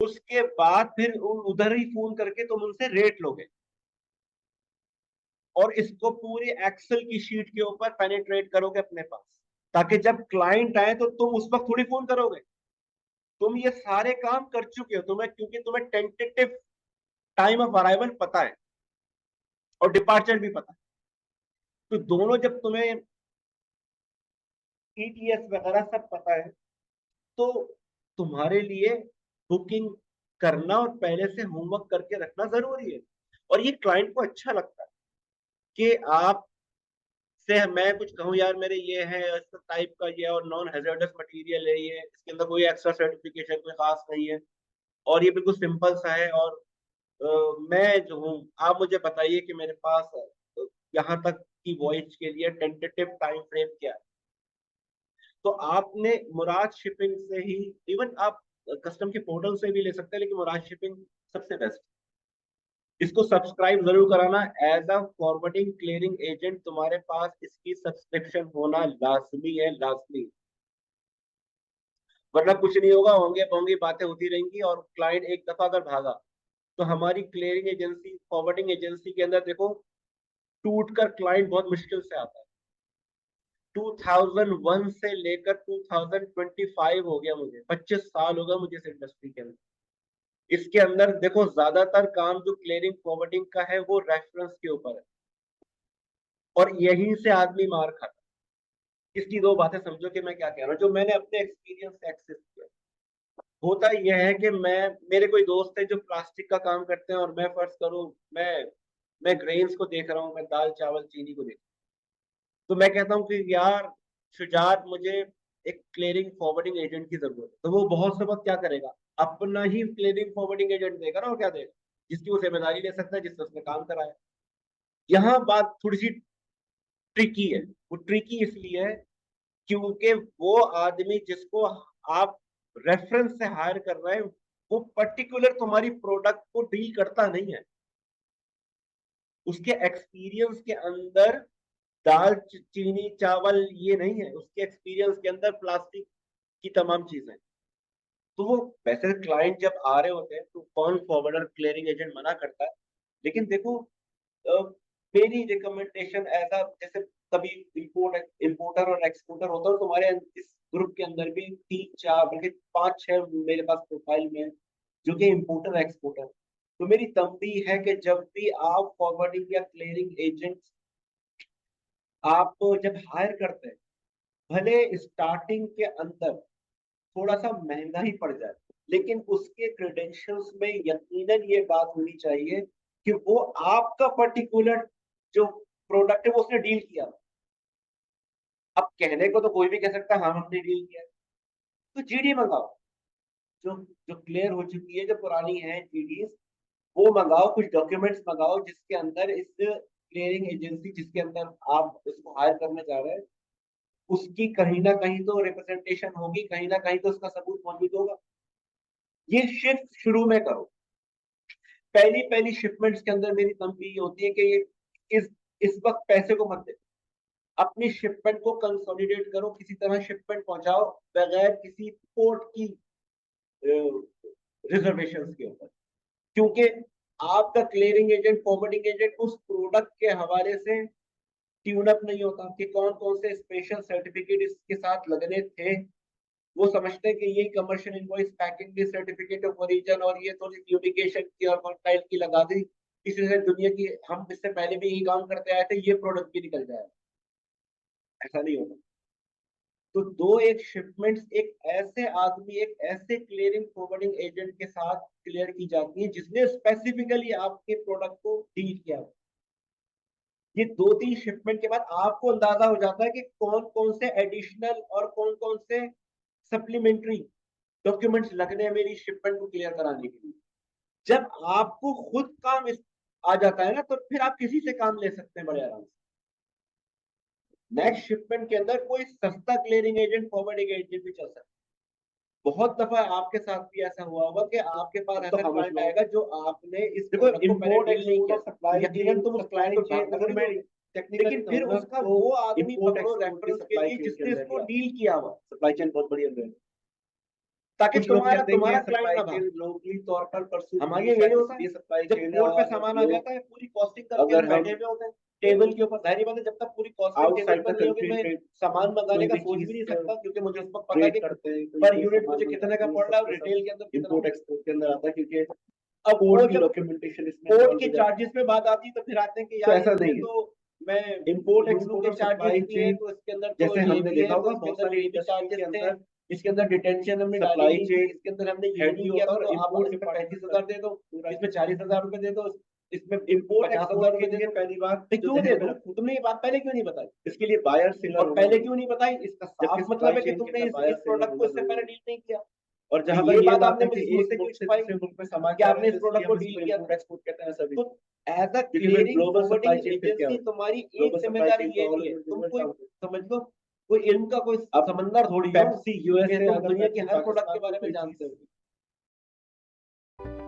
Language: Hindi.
उसके बाद फिर उधर ही फोन करके तुम उनसे रेट लोगे, और इसको पूरी एक्सेल की शीट के ऊपर पेनिट्रेट करोगे अपने पास, ताकि जब क्लाइंट आए तो तुम उस वक्त थोड़ी फोन करोगे, तुम ये सारे काम कर चुके हो, तुम्हें क्योंकि तुम्हें टेंटेटिव टाइम ऑफ अराइवल पता है और डिपार्चर भी पता है। तो दोनों जब तुम्हें ईटीएस वगैरह सब पता है, तो तुम्हारे लिए बुकिंग करना और पहले से होमवर्क करके रखना जरूरी है। और ये क्लाइंट को अच्छा लगता है कि आप से मैं कुछ कहूँ यार मेरे ये है इस टाइप का ये, और नॉन हैजर्डस मटेरियल है ये, इसके अंदर कोई एक्स्ट्रा सर्टिफिकेशन कोई खास नहीं है, और ये बिल्कुल सिंपल सा है, और मैं जो हूँ आप मुझे बताइए कि मेरे पास यहाँ तक की वॉयज के लिए टेंटेटिव टाइम फ्रेम क्या है। तो आपने मुराद शिपिंग से ही, इवन आप कस्टम के पोर्टल से भी ले सकते हैं, लेकिन मुराद शिपिंग सबसे बेस्ट। इसको सब्सक्राइब जरूर कराना, as a forwarding clearing agent तुम्हारे पास इसकी सब्सक्रिप्शन होना लाजमी है, लाजमी। वरना कुछ नहीं होगा, होंगे होंगे बातें होती रहेंगी, और क्लाइंट एक दफा अगर भागा तो हमारी क्लियरिंग एजेंसी फॉरवर्डिंग एजेंसी के अंदर देखो, टूट कर क्लाइंट बहुत मुश्किल से आता है। 2001 से लेकर 2025 हो गया मुझे, 25 साल हो गए मुझे इस इंडस्ट्री के अंदर। इसके अंदर देखो ज्यादातर काम जो क्लियरिंग फॉरवर्डिंग का है वो रेफरेंस के ऊपर है, और यहीं से आदमी मार खाता है। इसकी दो बातें समझो कि मैं क्या कह रहा हूँ, जो मैंने अपने एक्सपीरियंस से एक्सेस किया। होता यह है कि मेरे कोई दोस्त है जो प्लास्टिक का काम करते हैं, और मैं फर्ज करूँ, मैं ग्रेन्स को देख रहा हूँ, मैं दाल चावल चीनी को देख, तो मैं कहता हूँ कि यार शुजात, मुझे एक क्लियरिंग फॉरवर्डिंग एजेंट की जरूरत है। तो वो बहुत से वक्त क्या करेगा, अपना ही क्लियरिंग फॉरवर्डिंग एजेंट देगा ना, और क्या देगा, जिसकी वो जिम्मेदारी ले सकता है, जिससे उसने काम कराया। यहाँ बात थोड़ी सी ट्रिकी है। वो ट्रिकी इसलिए है क्योंकि वो आदमी जिसको आप रेफरेंस से हायर कर रहे हैं, वो पर्टिकुलर तुम्हारी प्रोडक्ट को डील करता नहीं है। उसके एक्सपीरियंस के अंदर दाल चीनी चावल ये नहीं है, उसके एक्सपीरियंस के अंदर प्लास्टिक की तमाम चीजें। तो वो वैसे क्लाइंट जब आ रहे होते हैं तो कौन फॉरवर्डर क्लियरिंग एजेंट मना करता है, लेकिन देखो अ, मेरी रिकमेंडेशन ऐसा, जैसे कभी इंपोर्टर और एक्सपोर्टर होता है, तुम्हारे इस ग्रुप के अंदर भी तीन चार बल्कि पांच छह मेरे पास प्रोफाइल में है जो कि इंपोर्टर एक्सपोर्टर। तो मेरी तंबी है कि जब भी आप फॉरवर्डिंग या क्लियरिंग एजेंट आप जब हायर करते हैं, भले स्टार्टिंग के अंदर थोड़ा सा महंगा ही पड़ जाए, लेकिन उसके क्रेडेंशियल्स में यकीनन ये बात होनी चाहिए कि वो आपका पर्टिकुलर जो प्रोडक्ट है वो उसने डील किया। अब कहने को तो कोई भी कह सकता है हाँ हमने डील किया है, तो जीडी मंगाओ, जो जो क्लियर हो चुकी है, जो पुरानी है जीडीज, वो मंगाओ, कुछ डॉक्यूमेंट्स मंगाओ जिसके अंदर इस क्लियरिंग एजेंसी जिसके अंदर आप इसको हायर करने जा रहे हैं, उसकी कहीं ना कहीं तो रिप्रेजेंटेशन होगी, कहीं ना कहीं तो उसका सबूत मौजूद होगा। ये शिफ्ट शुरू में करो। पहली पहली शिपमेंट्स के अंदर मेरी तंबी ये होती है कि ये इस वक्त पैसे को मत दे, अपनी शिपमेंट को कंसोलिडेट करो, किसी तरह शिपमेंट पहुंचाओ बगैर किसी पोर्ट की रिजर्वेशन के ऊपर। क्योंकि आपका क्लियरिंग एजेंट फॉरवर्डिंग एजेंट उस प्रोडक्ट के हवाले से ट्यून अप नहीं होता कि कौन कौन से स्पेशल सर्टिफिकेट इसके साथ लगने थे। वो समझते हैं कि ये कमर्शियल इनवॉइस पैकिंग की सर्टिफिकेट ऑफ ओरिजिन और ये थोड़ी प्यूरिफिकेशन की और कॉन्टाइल की लगा दी, इसी से दुनिया की हम इससे पहले भी यही काम करते आए थे, ये प्रोडक्ट भी निकल जाए। ऐसा नहीं होता। तो दो एक शिपमेंट्स एक ऐसे आदमी, एक ऐसे क्लियरिंग फॉरवर्डिंग एजेंट के साथ क्लियर की जाती है जिसने स्पेसिफिकली आपके प्रोडक्ट को डील किया। ये दो तीन शिपमेंट के बाद आपको अंदाजा हो जाता है कि कौन कौन से एडिशनल और कौन कौन से सप्लीमेंट्री डॉक्यूमेंट्स लगने हैं मेरी शिपमेंट को क्लियर कराने के लिए। जब आपको खुद काम आ जाता है ना, तो फिर आप किसी से काम ले सकते हैं बड़े आराम से। नेक्स्ट शिपमेंट के अंदर कोई सस्ता क्लियरिंग एजेंट फॉरवर्डिंग एजेंट भी चल सकता है। बहुत दफा आपके साथ भी ऐसा हुआ होगा कि आपके पास ऐसा क्लाइंट आएगा जो आपने इस देखो इम्पोर्ट नहीं किया, सप्लाई यकीनन तुम उस क्लाइंट को भाग कर दोगे, लेकिन फिर उसका वो आदमी पकड़ो रेफरेंस के लिए जिसने इसको डील किया हुआ। सप्लाई चेन बहुत बड़ी है। ताकि कुछ लोग तुम्हारा कहते हैं कि तुम्हारा ये क्लाइंट सप्लाई ना भागे। चेन लोकली तौर पर परस्यू हमारे करनी यहाँ यही होता चाहिए, है, ये सप्लाई जब चेन है पोर्ट पे और सामान आ लोग जाता है पूरी कॉस्टिंग करके हम अगर हम बैठे हुए होते हैं टेबल के ऊपर। जाहिर बात है, जब तक पूरी कॉस्टिंग टेबल आउटसाइड पर द नहीं होगी कंट्री मैं ट्रेड सामान मंगाने कोई का भी सोच भी चीज नहीं सकता, क्योंकि मुझे उस वक्त पता है ट्रेड कि करते हैं, कोई पर कोई यूनिट सामान मुझे कितने का मंगाते हैं, पड़ रहा है और सबका सब रिटेल के अंदर कितना इम्पोर्ट पड़ एक्सपोर्ट के अंदर आता है, क्योंकि रहा है। अब वो पोर्ट की जब डॉक्यूमेंटेशन इसमें पोर्ट इन्वॉल्व के हो जाती चार्जेस पे बात आती है तो फिर आते हैं कि है। तो यार ऐसा इसमें नहीं है, तो मैं इम्पोर्ट लुलू एक्सपोर्ट के और चार्जेस सप्लाई भी हैं, चेन, तो इसके अंदर तो जैसे ये हमने भी है, देखा तो होगा इसके बहुत अंदर सारी ये भी इंडस्ट्री चार्जेस के थे, अंदर इसके अंदर डिटेंशन हमने डाली सप्लाई नहीं की, चेन इसके अंदर हमने ये हेड भी नहीं किया, होता है और तो आप इम्पोर्ट इसमें डिपार्टमेंट 35,000 दे दो, पूरा इसमें 40,000 रुपए दे दो, इसमें इम्पोर्ट 50,000 एक्सपोर्ट रुपए के दे लिए दो। पहली बात तो जो क्यों दे ध्यान में दूं? रखो, तुमने ये बात पहले क्यों नहीं बताई? इसके लिए बायर सेलर और होना पहले जरूरी क्यों नहीं बताई? इसका है, जबकि साफ मतलब सप्लाई है कि चेन के तुमने अंदर बायर इस सेलर प्रोडक्ट को होना इससे जरूरी पहले है। डील नहीं किया। और तो जहां ये तक ये बात बात आपने है कि मुझसे एक क्यों मुल्क से छुपाई दूसरे मुल्क में सामान कि जा रहा आपने है इस तो इसलिए प्रोडक्ट को हम डील इसको किया इम्पोर्ट था? एक्सपोर्ट कहते हैं, ऐसा भी तो नहीं। एज अ क्योंकि फिर clearing global supply forwarding chain फिर क्या एजेंसी होगी, तुम्हारी एक ग्लोबल सप्लाई जिम्मेदारी चेन ये तो ऑल भी है, ओवर द तुम वर्ल्ड कोई काम करती समझ लो कोई इल्म का कोई है। अब समंदर थोड़ी हो पेप्सी कि यूएसए, तुम अगर दुनिया की पेप्सी हर प्रोडक्ट के पाकिस्तान बारे में में कोई जानते चीज हो।